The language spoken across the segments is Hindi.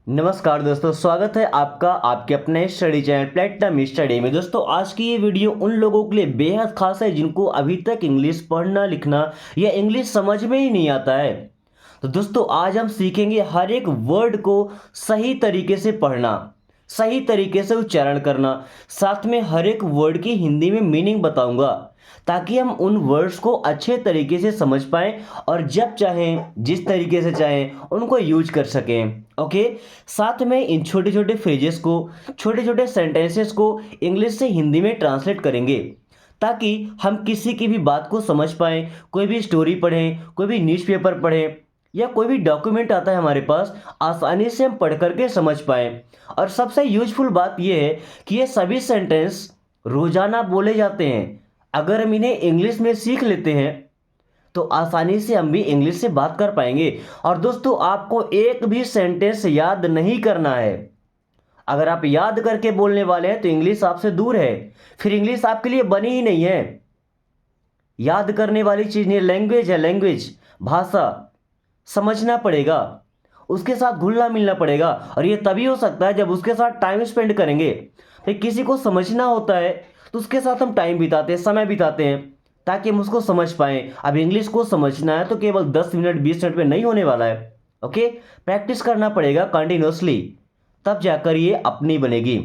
नमस्कार दोस्तों, स्वागत है आपका आपके अपने स्टडी चैनल प्लेटिनम स्टडी में। दोस्तों आज की ये वीडियो उन लोगों के लिए बेहद खास है जिनको अभी तक इंग्लिश पढ़ना लिखना या इंग्लिश समझ में ही नहीं आता है। तो दोस्तों आज हम सीखेंगे हर एक वर्ड को सही तरीके से पढ़ना, सही तरीके से उच्चारण करना, साथ में हर एक वर्ड की हिंदी में मीनिंग बताऊंगा ताकि हम उन वर्ड्स को अच्छे तरीके से समझ पाएं और जब चाहें जिस तरीके से चाहें उनको यूज कर सकें। ओके, साथ में इन छोटे छोटे फ्रेजेस को, छोटे छोटे सेंटेंसेस को इंग्लिश से हिंदी में ट्रांसलेट करेंगे ताकि हम किसी की भी बात को समझ पाएं। कोई भी स्टोरी पढ़ें, कोई भी न्यूज़पेपर पढ़ें या कोई भी डॉक्यूमेंट आता है हमारे पास, आसानी से हम पढ़ करके समझ पाएं। और सबसे यूजफुल बात यह है कि ये सभी सेंटेंस रोजाना बोले जाते हैं। अगर हम इन्हें इंग्लिश में सीख लेते हैं तो आसानी से हम भी इंग्लिश से बात कर पाएंगे। और दोस्तों आपको एक भी सेंटेंस याद नहीं करना है। अगर आप याद करके बोलने वाले हैं तो इंग्लिश आपसे दूर है, फिर इंग्लिश आपके लिए बनी ही नहीं है। याद करने वाली चीज नहीं, लैंग्वेज है, लैंग्वेज, भाषा समझना पड़ेगा, उसके साथ घुलना मिलना पड़ेगा। और ये तभी हो सकता है जब उसके साथ टाइम स्पेंड करेंगे। फिर किसी को समझना होता है तो उसके साथ हम टाइम बिताते हैं, समय बिताते हैं ताकि हम उसको समझ पाएं। अब इंग्लिश को समझना है तो केवल 10 मिनट 20 मिनट में नहीं होने वाला है। ओके, प्रैक्टिस करना पड़ेगा कंटिन्यूसली, तब जाकर ये अपनी बनेगी।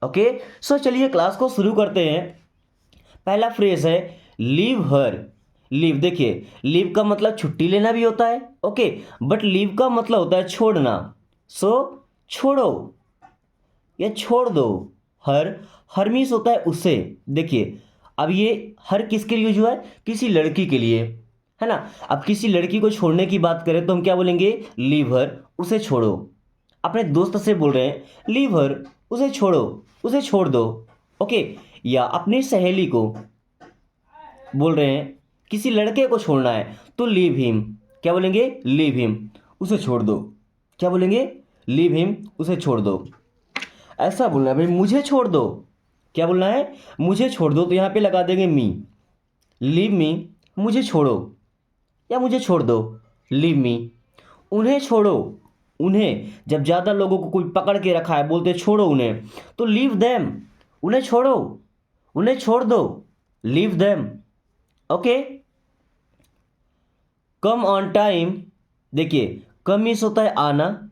ओके, सो चलिए क्लास को शुरू करते हैं। पहला फ्रेज है लीव हर। लीव, देखिए लीव का मतलब छुट्टी लेना भी होता है, ओके, बट लीव का मतलब होता है छोड़ना। सो छोड़ो या छोड़ दो। हर, हर मीन्स होता है उसे। देखिए अब ये हर किसके लिए यूज हुआ है? किसी लड़की के लिए, है ना। अब किसी लड़की को छोड़ने की बात करें तो हम क्या बोलेंगे? लीव हर, उसे छोड़ो। अपने दोस्त से बोल रहे हैं लीव हर, उसे छोड़ो, उसे छोड़ दो। ओके, या अपनी सहेली को बोल रहे हैं किसी लड़के को छोड़ना है तो लीव हिम, क्या बोलेंगे? लीव हिम, उसे छोड़ दो। क्या बोलेंगे? लीव हिम, उसे छोड़ दो। ऐसा बोलना है भाई, मुझे छोड़ दो। क्या बोलना है? मुझे छोड़ दो। तो यहाँ पे लगा देंगे मी, लीव मी, मुझे छोड़ो या मुझे छोड़ दो, लीव मी। उन्हें छोड़ो, उन्हें, जब ज़्यादा लोगों को कोई पकड़ के रखा है बोलते छोड़ो उन्हें, तो लीव देम, उन्हें छोड़ो, उन्हें छोड़ दो, leave them. Okay, come on time. देखिए कम मीन्स होता है आना,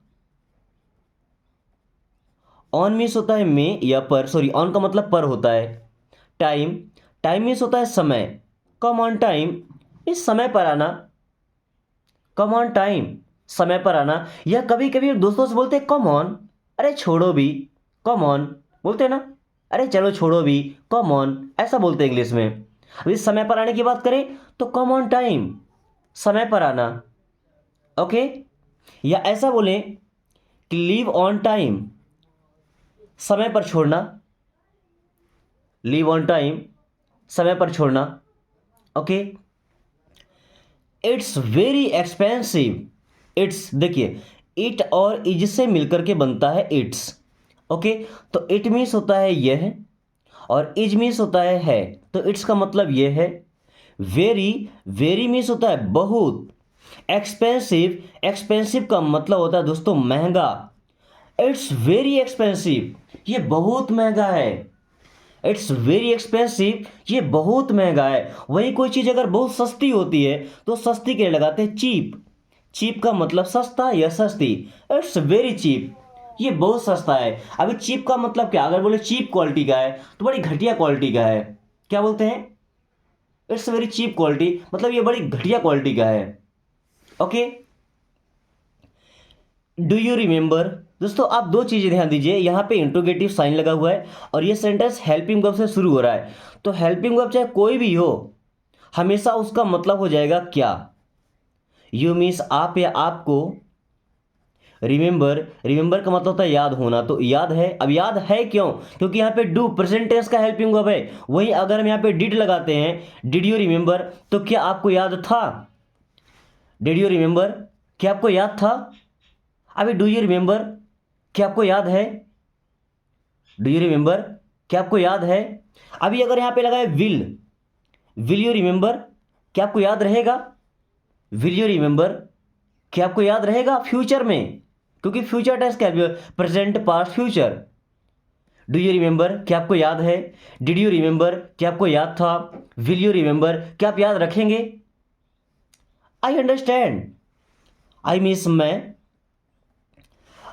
ऑन मीन्स होता है में या पर, सॉरी ऑन का मतलब पर होता है। टाइम, टाइम मीन्स होता है समय। कम ऑन टाइम इस समय पर आना, कम ऑन टाइम समय पर आना। या कभी कभी दोस्तों से बोलते हैं कम ऑन, अरे छोड़ो भी, कम ऑन बोलते हैं ना, अरे चलो छोड़ो भी, कम ऑन, ऐसा बोलते हैं इंग्लिश में। अब इस समय पर आने की बात करें तो कम ऑन टाइम, समय पर आना। ओके, या ऐसा बोलें कि लीव ऑन टाइम, समय पर छोड़ना, लीव ऑन टाइम, समय पर छोड़ना। Okay, it's very expensive. It's, देखिए इट और इज से मिलकर के बनता है इट्स। ओके, तो इट मीन्स होता है यह और इज मीन्स होता है। तो इट्स का मतलब यह है। वेरी, वेरी मीन्स होता है बहुत। एक्सपेंसिव, एक्सपेंसिव का मतलब होता है दोस्तों महंगा। इट्स वेरी एक्सपेंसिव, ये बहुत महंगा है। इट्स वेरी एक्सपेंसिव, ये बहुत महंगा है। वही कोई चीज़ अगर बहुत सस्ती होती है तो सस्ती के लिए लगाते हैं चीप। चीप का मतलब सस्ता या सस्ती। इट्स वेरी चीप, ये बहुत सस्ता है। अभी चीप का मतलब क्या? अगर बोले चीप क्वालिटी का है तो बड़ी घटिया क्वालिटी का है, क्या बोलते हैं? इट्स वेरी चीप क्वालिटी, मतलब ये बड़ी घटिया क्वालिटी का है। Okay, do you remember. दोस्तों आप दो चीजें ध्यान दीजिए, यहाँ पे इंट्रोगेटिव साइन लगा हुआ है और ये सेंटेंस हेल्पिंग वर्ब से शुरू हो रहा है। तो हेल्पिंग वर्ब चाहे कोई भी हो, हमेशा उसका मतलब हो जाएगा क्या? यू मीन्स आप या आपको। रिमेंबर, रिमेंबर का मतलब होता है याद होना, तो याद है। अब याद है क्यों? क्योंकि यहाँ पे डू प्रेजेंट टेंस का हेल्पिंग वर्ब है। वहीं अगर हम यहाँ पे डिड लगाते हैं, डिड यू रिमेंबर, तो क्या आपको याद था? डिड यू रिमेंबर, क्या आपको याद था? अभी डू यू रिमेंबर, क्या आपको याद है? डू यू रिमेंबर, क्या आपको याद है? अभी अगर यहां पे लगा है विल यू रिमेंबर, क्या आपको याद रहेगा? विल यू रिमेंबर, क्या आपको याद रहेगा फ्यूचर में? क्योंकि फ्यूचर टेंस क्या है, present past future. Do you remember, क्या आपको याद है? डिड यू रिमेंबर, क्या आपको याद था? विल यू रिमेंबर, क्या आप याद रखेंगे? आई अंडरस्टैंड, आई मीन्स मैं।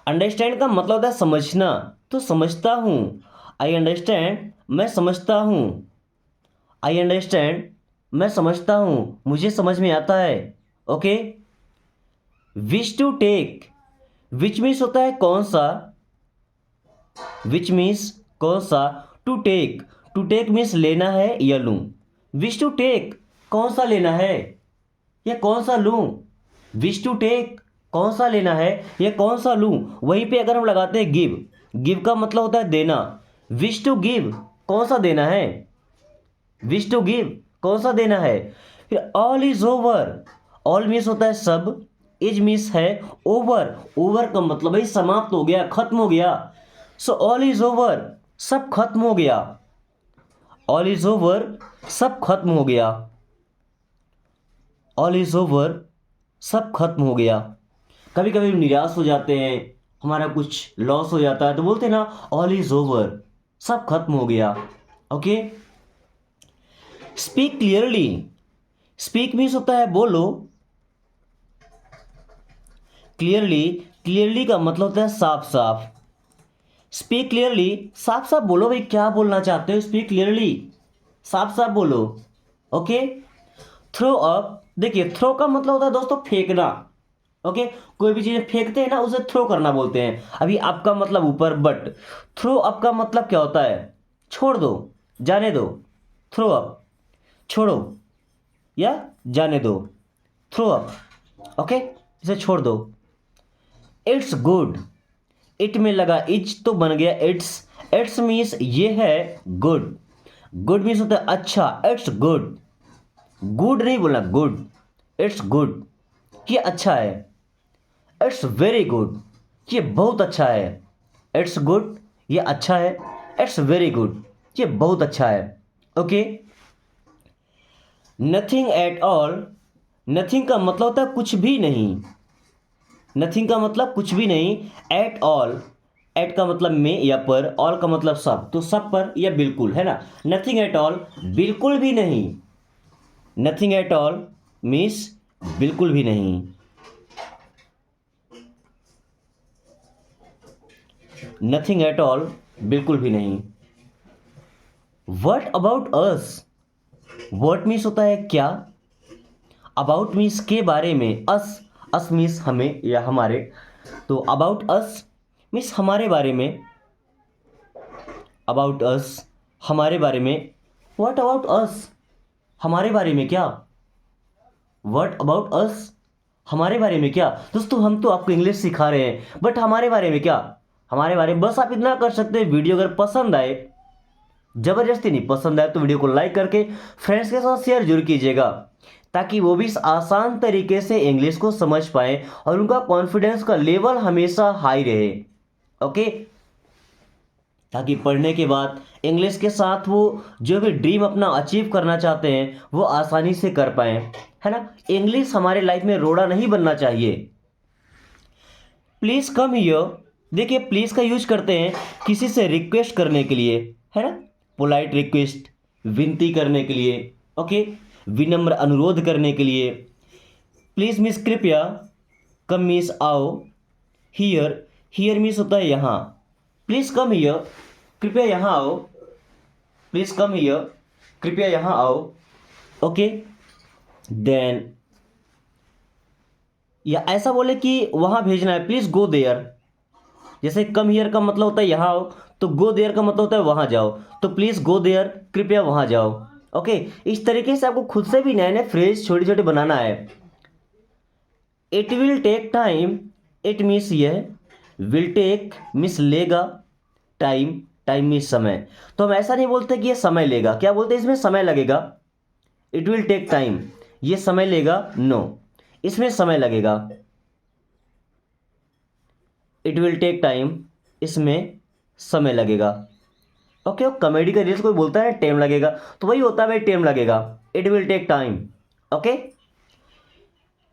अंडरस्टैंड का मतलब होता है समझना, तो समझता हूं। आई अंडरस्टैंड, मैं समझता हूं। आई अंडरस्टैंड, मैं समझता हूं, मुझे समझ में आता है। Okay. Wish to take, which means होता है कौन सा, विच मीन्स कौन सा। टू टेक मीन्स लेना है या लूं। विश टू टेक, कौन सा लेना है या कौन सा लूं। विश टू टेक, कौन सा लेना है या कौन सा लूं। वहीं पे अगर हम लगाते हैं गिव, गिव का मतलब होता है देना। विश टू गिव, कौन सा देना है। विश टू गिव, कौन सा देना है। फिर all is over, all means होता है सब, इज मीन्स है, ओवर, ओवर का मतलब है समाप्त हो गया, खत्म हो गया। सो ऑल इज ओवर, सब खत्म हो गया। ऑल इज ओवर, सब खत्म हो गया। ऑल इज ओवर, सब खत्म हो गया। कभी कभी हम निराश हो जाते हैं, हमारा कुछ लॉस हो जाता है, तो बोलते हैं ना ऑल इज ओवर, सब खत्म हो गया। Okay. Speak clearly, speak means होता है बोलो। क्लियरली, क्लियरली का मतलब होता है साफ साफ। स्पीक क्लियरली, साफ साफ बोलो भाई, क्या बोलना चाहते हो। स्पीक क्लियरली, साफ साफ बोलो। ओके। थ्रो अप, देखिए थ्रो का मतलब होता है दोस्तों फेंकना। ओके। कोई भी चीज फेंकते हैं ना, उसे थ्रो करना बोलते हैं। अभी आपका मतलब ऊपर, बट थ्रो अप का मतलब क्या होता है, छोड़ दो, जाने दो। थ्रो अप, छोड़ो या जाने दो। थ्रो अप, ओके, इसे छोड़ दो। इट्स गुड, इट में लगा इज तो बन गया इट्स। इट्स मीन्स ये है गुड। गुड मीन्स होता है अच्छा। इट्स गुड, गुड नहीं बोलना, गुड। इट्स गुड, ये अच्छा है। इट्स वेरी गुड, ये बहुत अच्छा है। इट्स गुड, ये अच्छा है। इट्स वेरी गुड, ये बहुत अच्छा है। Okay. Nothing at all, nothing का मतलब होता है कुछ भी नहीं। नथिंग का मतलब कुछ भी नहीं। एट ऑल, एट का मतलब में या पर, ऑल का मतलब सब, तो सब पर या बिल्कुल, है ना। नथिंग एट ऑल, बिल्कुल भी नहीं। नथिंग एट ऑल मीन्स बिल्कुल भी नहीं। नथिंग एट ऑल, बिल्कुल भी नहीं। What about us, what means होता है क्या, अबाउट मीन्स के बारे में, अस मीन्स हमें या हमारे, तो अबाउट अस मीन्स हमारे बारे में। अबाउट अस, हमारे बारे में। वट अबाउट अस, हमारे बारे में क्या। वट अबाउट अस, हमारे बारे में क्या। दोस्तों हम तो आपको इंग्लिश सिखा रहे हैं, बट हमारे बारे में क्या। हमारे बारे में बस आप इतना कर सकते हैं, वीडियो अगर पसंद आए, जबरदस्ती नहीं, पसंद आए तो वीडियो को लाइक करके फ्रेंड्स के साथ शेयर जरूर कीजिएगा, ताकि वो भी इस आसान तरीके से इंग्लिश को समझ पाए और उनका कॉन्फिडेंस का लेवल हमेशा हाई रहे। ओके। ताकि पढ़ने के बाद इंग्लिश के साथ वो जो भी ड्रीम अपना अचीव करना चाहते हैं वो आसानी से कर पाए, है ना। इंग्लिश हमारे लाइफ में रोड़ा नहीं बनना चाहिए। प्लीज़ कम हियर, देखिए प्लीज़ का यूज करते हैं किसी से रिक्वेस्ट करने के लिए, है ना। पोलाइट रिक्वेस्ट, विनती करने के लिए। ओके। विनम्र अनुरोध करने के लिए। प्लीज़ मीन्स कृपया, कम मीन्स आओ, हियर, हियर मीन्स होता है यहाँ। प्लीज़ कम हियर, कृपया यहाँ आओ। प्लीज़ कम हियर, कृपया यहाँ आओ। ओके। देन या ऐसा बोले कि वहाँ भेजना है, प्लीज़ गो देयर। जैसे कम हियर का मतलब होता है यहाँ आओ, तो गो देयर का मतलब होता है वहाँ जाओ। तो प्लीज़ गो देयर, कृपया वहाँ जाओ। ओके। इस तरीके से आपको खुद से भी नए नए फ्रेज छोटे छोटे बनाना है। It will take time, it means यह, विल टेक मीन्स लेगा, टाइम, टाइम मीन्स समय। तो हम ऐसा नहीं बोलते कि ये समय लेगा, क्या बोलते हैं इसमें समय लगेगा। इट विल टेक टाइम, ये समय लेगा, नो, इसमें समय लगेगा। इट विल टेक टाइम, इसमें समय लगेगा। ओके। कॉमेडी का रील्स कोई बोलता है टाइम लगेगा, तो वही होता है भाई, टाइम लगेगा। It will take time. Okay.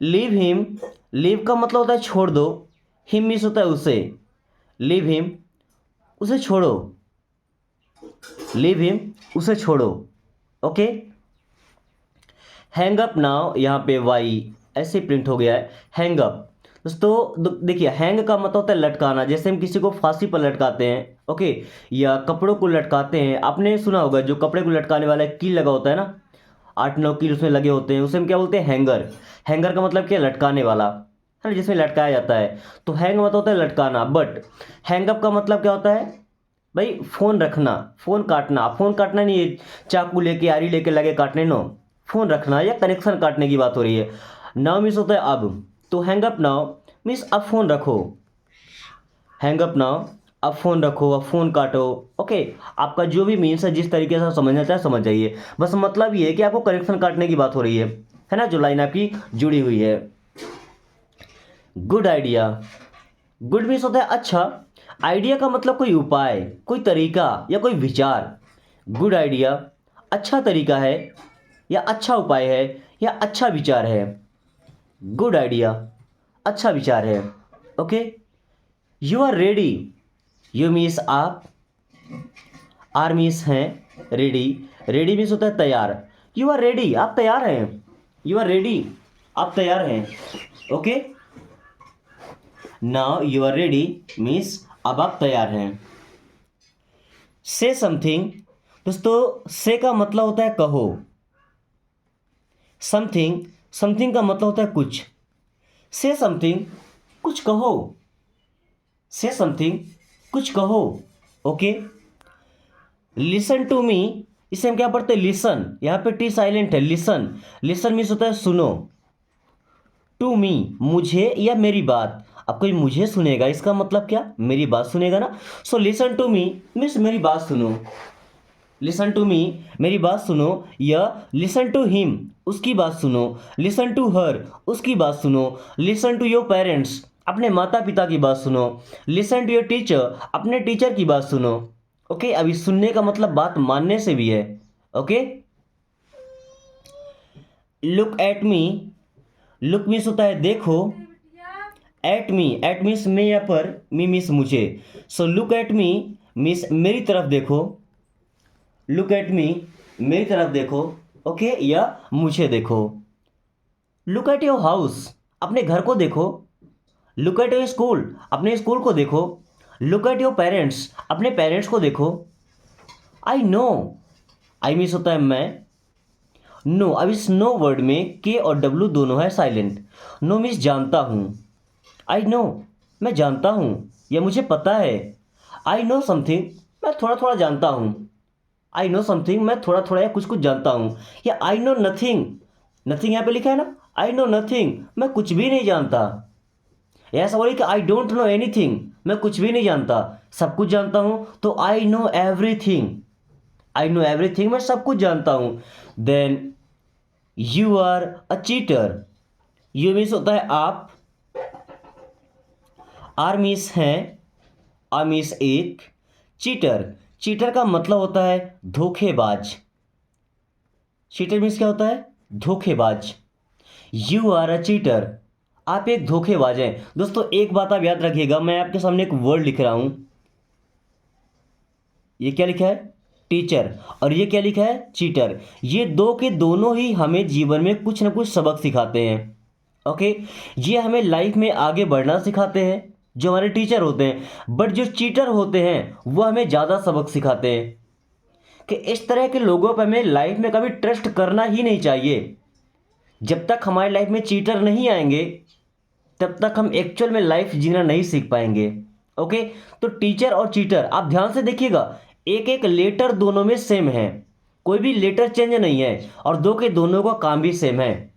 Leave him, leave का मतलब होता है छोड़ दो, हिम मीन्स होता है उसे, लीव हिम उसे छोड़ो, लीव हिम उसे छोड़ो। ओके, हैंग अप नाउ, यहाँ पे वाई ऐसे प्रिंट हो गया है, हैंग अप। दोस्तों देखिए, हैंग का मतलब होता है लटकाना, जैसे हम किसी को फांसी पर लटकाते हैं, ओके, या कपड़ों को लटकाते हैं। आपने सुना होगा जो कपड़े को लटकाने वाला कील लगा होता है ना, 8-9 कील उसमें लगे होते हैं, उसे हम क्या बोलते हैं, हैंगर। हैंगर का मतलब क्या, लटकाने वाला है ना, जिसमें लटकाया जाता है। तो हैंग मतलब होता है लटकाना, बट हैंगअप का मतलब क्या होता है भाई, फोन रखना, फोन काटना। फोन काटना नहीं है चाकू लेके आरी लेके लगे काटने, नो, फोन रखना या कनेक्शन काटने की बात हो रही है। नाउ मीन्स होता है अब, तो हैंग अप नाउ मीन्स अब फोन रखो, हैंग अप नाउ अब फोन रखो, अब फोन काटो। ओके, आपका जो भी मीन्स है, जिस तरीके से आप समझना चाहे समझ जाइए, बस मतलब ये है कि आपको कनेक्शन काटने की बात हो रही है ना, जो लाइन आपकी जुड़ी हुई है। गुड आइडिया, गुड मीन्स होता है अच्छा, आइडिया का मतलब कोई उपाय, कोई तरीका या कोई विचार। गुड आइडिया अच्छा तरीका है, या अच्छा उपाय है, या अच्छा विचार है। गुड आइडिया अच्छा विचार है। Okay, you are ready, you means आप, आर मीन्स हैं, रेडी, रेडी मीन्स होता है तैयार। यू आर रेडी आप तैयार हैं, यू आर रेडी आप तैयार हैं। Okay, now you are ready means अब आप तैयार हैं। से समथिंग, दोस्तों से का मतलब होता है कहो, समथिंग, समथिंग का मतलब होता है कुछ। से समथिंग कुछ कहो, से समथिंग कुछ कहो। ओके, लिसन टू मी, इसे हम क्या पढ़ते हैं, लिसन, यहाँ पे टी साइलेंट है, लिसन, लिसन मीन्स होता है सुनो, टू मी मुझे या मेरी बात। अब कोई मुझे सुनेगा, इसका मतलब क्या, मेरी बात सुनेगा ना। So listen to me means मेरी बात सुनो, लिसन टू मी मेरी बात सुनो, या लिसन टू हिम उसकी बात सुनो, लिसन टू हर उसकी बात सुनो, लिसन टू योर पेरेंट्स अपने माता पिता की बात सुनो, लिसन टू योर टीचर अपने टीचर की बात सुनो। ओके, अभी सुनने का मतलब बात मानने से भी है। Okay, look at me, look means होता है देखो, एट मीन्स मैं या पर, मी मीन्स मुझे। So look at me means मेरी तरफ देखो, लुक एट मी मेरी तरफ देखो। ओके, या मुझे देखो। लुक एट योर हाउस अपने घर को देखो, लुक एट योर स्कूल अपने स्कूल को देखो, लुक एट योर पेरेंट्स अपने पेरेंट्स को देखो। आई नो, आई मीन्स होता है मैं, नो, अब इस नो वर्ड में के और डब्लू दोनों है साइलेंट। नो मीन्स जानता हूं, आई नो मैं जानता हूं या मुझे पता है। आई नो समथिंग मैं थोड़ा थोड़ा जानता हूं, आई नो समथिंग मैं थोड़ा थोड़ा या कुछ कुछ जानता हूं। या आई नो नथिंग, नथिंग यहाँ पे लिखा है ना, आई नो नथिंग मैं कुछ भी नहीं जानता। ऐसा बोलिए कि आई डोंट नो एनीथिंग मैं कुछ भी नहीं जानता, सब कुछ जानता हूं। तो I know everything, I know everything मैं सब कुछ जानता हूं। Then you are a cheater, you means होता है आप, आर मीन्स हैं, आ मीन्स एक, चीटर, चीटर का मतलब होता है धोखेबाज। चीटर मीन्स क्या होता है, धोखेबाज। यू आर अ चीटर आप एक धोखेबाज हैं। दोस्तों एक बात आप याद रखिएगा, मैं आपके सामने एक वर्ड लिख रहा हूं, ये क्या लिखा है, टीचर, और ये क्या लिखा है, चीटर। ये दो के दोनों ही हमें जीवन में कुछ ना कुछ सबक सिखाते हैं। ओके, ये हमें लाइफ में आगे बढ़ना सिखाते हैं जो हमारे टीचर होते हैं, बट जो चीटर होते हैं वो हमें ज़्यादा सबक सिखाते हैं कि इस तरह के लोगों पर हमें लाइफ में कभी ट्रस्ट करना ही नहीं चाहिए। जब तक हमारी लाइफ में चीटर नहीं आएंगे तब तक हम एक्चुअल में लाइफ जीना नहीं सीख पाएंगे। ओके, तो टीचर और चीटर आप ध्यान से देखिएगा, एक एक लेटर दोनों में सेम है, कोई भी लेटर चेंज नहीं है, और दो के दोनों का काम भी सेम है।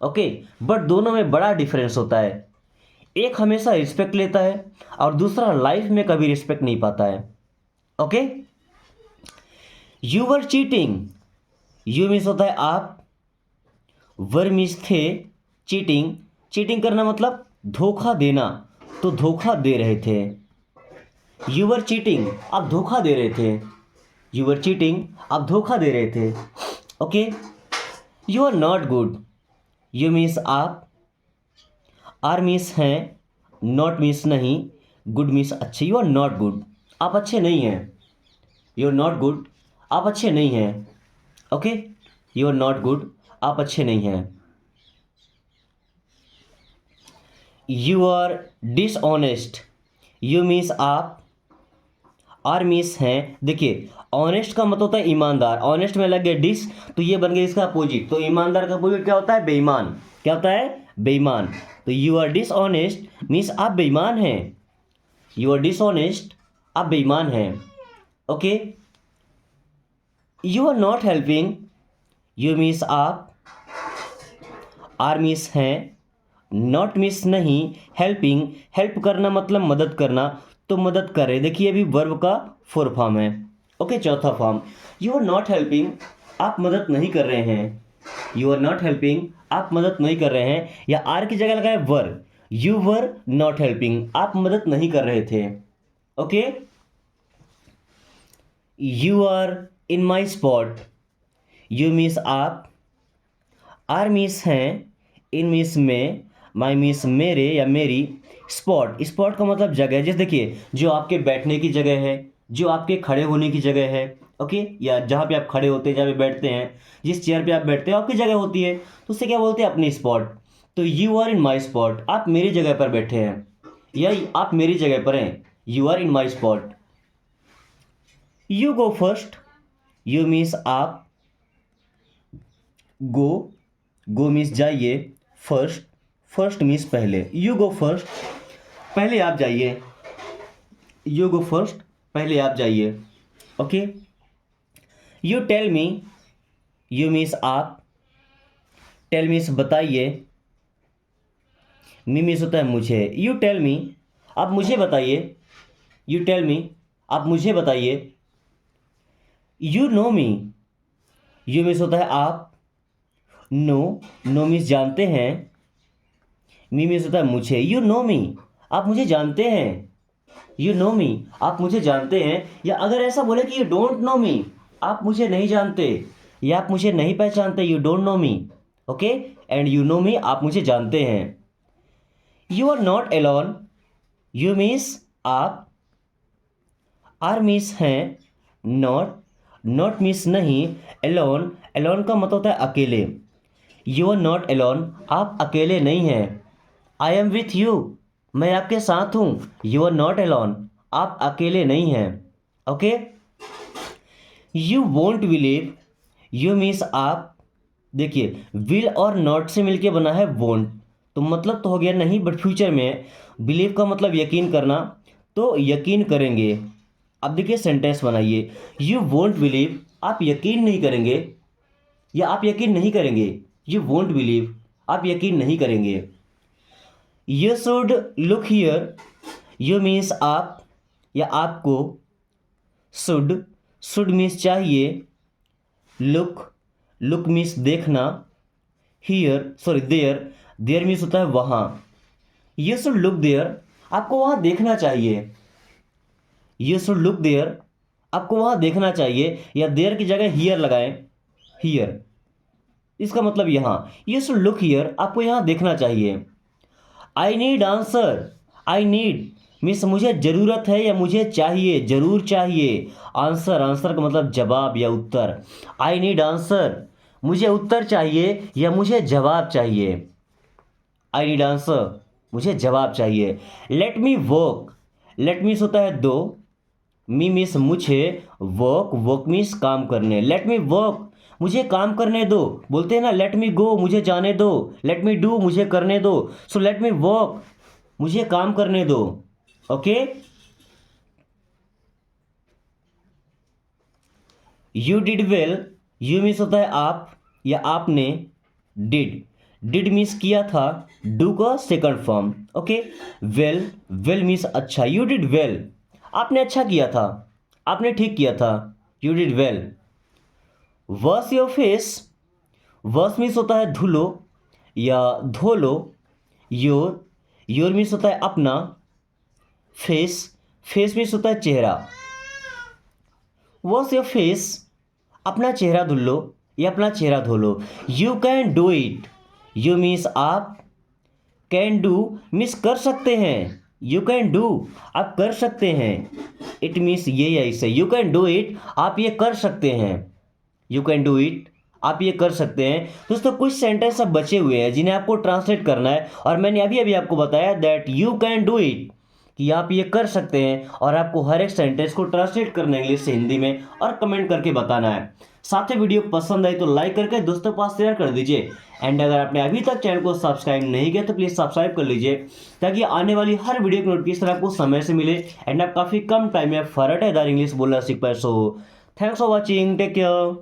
ओके, बट दोनों में बड़ा डिफरेंस होता है, एक हमेशा रिस्पेक्ट लेता है और दूसरा लाइफ में कभी रिस्पेक्ट नहीं पाता है। Okay, you were cheating, you means होता है आप, वर मीन्स थे, चीटिंग, चीटिंग करना मतलब धोखा देना, तो धोखा दे रहे थे। यू वर चीटिंग आप धोखा दे रहे थे, यू वर चीटिंग आप धोखा दे रहे थे। Okay, you are not good, you means आप, आर मीन्स हैं, नॉट मीन्स नहीं, गुड मीन्स अच्छे। यू आर नॉट गुड, आप अच्छे नहीं हैं। यू आर नॉट गुड, आप अच्छे नहीं हैं। Okay, you are not good, आप अच्छे नहीं हैं। You are dishonest, you means आप, आर मीन्स हैं। देखिए ऑनेस्ट का मतलब होता है ईमानदार, ऑनेस्ट में लग गया डिस तो ये बन गया इसका अपोजिट। तो ईमानदार का अपोजिट क्या होता है? बेईमान। क्या होता है? बेईमान। तो यू आर डिसऑनेस्ट मीन्स आप बेईमान हैं। यू आर डिसऑनेस्ट, आप बेईमान हैं। Okay, you are not helping, you means आप, आर मीन्स हैं, नॉट मीन्स नहीं, हेल्पिंग, हेल्प करना मतलब मदद करना, तो मदद करे। देखिए अभी वर्ब का फोर फॉर्म है। ओके, चौथा form, you are not helping, आप मदद नहीं कर रहे हैं। यू आर नॉट हेल्पिंग, आप मदद नहीं कर रहे हैं, या आर की जगह लगाए were, you were not helping, आप मदद नहीं कर रहे थे। Okay, you are in my spot, you means आप, आर मीन्स हैं, इन मीन्स में, माई मीन्स मेरे या मेरी, स्पॉट, स्पॉट का मतलब जगह। जैसे देखिए जो आपके बैठने की जगह है, जो आपके खड़े होने की जगह है, ओके, या जहाँ पे आप खड़े होते हैं, जहाँ पे बैठते हैं, जिस चेयर पे आप बैठते हैं आपकी जगह होती है, तो उससे क्या बोलते हैं? अपनी स्पॉट। तो you are in my spot, आप मेरी जगह पर बैठे हैं, या आप मेरी जगह पर हैं, you are in my spot. You go first, you means आप, गो, गो मीन्स जाइए, फर्स्ट, फर्स्ट मीन्स पहले। यू गो फर्स्ट, पहले आप जाइए। यू गो फर्स्ट, पहले आप जाइए। Okay, you tell me, you means आप, टेल मीन्स बताइए, मी मीन्स होता है मुझे। यू टेल मी, आप मुझे बताइए। यू टेल मी, आप मुझे बताइए। You know me, you means होता है आप, नो, नो मीन्स जानते हैं, मी मीन्स होता है मुझे। यू नो मी, आप मुझे जानते हैं। यू नो मी, आप मुझे जानते हैं। या अगर ऐसा बोले कि यू डोंट नो मी, आप मुझे नहीं जानते, या आप मुझे नहीं पहचानते, you don't know me. Okay, and you know me, आप मुझे जानते हैं। You are not alone, you means आप, आर मीन्स हैं, नॉट, नॉट मीन्स नहीं, एलोन, एलोन का मतलब होता है अकेले। यू आर नॉट एलोन, आप अकेले नहीं हैं। आई एम विथ यू, मैं आपके साथ हूँ। यू आर नॉट एलोन, आप अकेले नहीं हैं। Okay, you won't believe, you means आप। देखिए विल और नॉट से मिलके बना है वोंट, तो मतलब तो हो गया नहीं, बट फ्यूचर में बिलीव का मतलब यकीन करना, तो यकीन करेंगे। अब देखिए सेंटेंस बनाइए, यू वोंट बिलीव, आप यकीन नहीं करेंगे, या आप यकीन नहीं करेंगे। यू वोंट बिलीव, आप यकीन नहीं करेंगे। You should look here, you means आप या आपको, शुड, शुड मीन्स चाहिए, लुक, लुक मीन्स देखना, here sorry there, there means होता है वहाँ। यू शुड लुक देयर, आपको वहाँ देखना चाहिए। यू शुड लुक देयर, आपको वहाँ देखना चाहिए, या देयर की जगह हियर लगाएं, हियर, इसका मतलब यहाँ। यू शुड लुक हियर, आपको यहाँ देखना चाहिए। I need answer, I need means मुझे ज़रूरत है या मुझे चाहिए, ज़रूर चाहिए। आंसर, आंसर का मतलब जवाब या उत्तर। आई नीड आंसर, मुझे उत्तर चाहिए या मुझे जवाब चाहिए। आई नीड आंसर, मुझे जवाब चाहिए। Let me work, let means होता है दो, मी मीन्स मुझे, वर्क, वर्क मीन्स काम करने। लेट मी वर्क, मुझे काम करने दो। बोलते हैं ना लेट मी गो, मुझे जाने दो। लेट मी डू, मुझे करने दो। सो लेट मी वर्क, मुझे काम करने दो। Okay, you did well, you means होता है आप या आपने, डिड, डिड मीन्स किया था, डू का second form. Okay, well, well means अच्छा। यू डिड वेल, आपने अच्छा किया था, आपने ठीक किया था। You did well. Wash your face, wash means होता है धुलो या धो लो। योर, योर मीन्स होता है अपना। फेस, फेस मीन्स होता है चेहरा। वॉश योर फेस, अपना चेहरा धुल लो या अपना चेहरा धो लो। You can do it, you means आप, कैन डू मीन्स कर सकते हैं। यू कैन डू आप कर सकते हैं। इट मीन्स ये ऐसे यू कैन डू इट आप ये कर सकते हैं। यू कैन डू इट आप ये कर सकते हैं। दोस्तों कुछ सेंटेंस अब बचे हुए हैं जिन्हें आपको ट्रांसलेट करना है और मैंने अभी अभी आपको बताया that you can do it कि आप ये कर सकते हैं और आपको हर एक सेंटेंस को ट्रांसलेट करना है इंग्लिश से हिंदी में और कमेंट करके बताना है। साथ ही वीडियो पसंद आई तो लाइक करके दोस्तों के पास शेयर कर दीजिए। एंड अगर आपने अभी तक चैनल को सब्सक्राइब नहीं किया तो प्लीज़ सब्सक्राइब कर लीजिए ताकि आने वाली हर वीडियो की नोटिफिकेशन आपको समय से मिले एंड आप काफ़ी कम टाइम में फटाफट इंग्लिश बोलना सीख पाए। So thanks for watching, take care.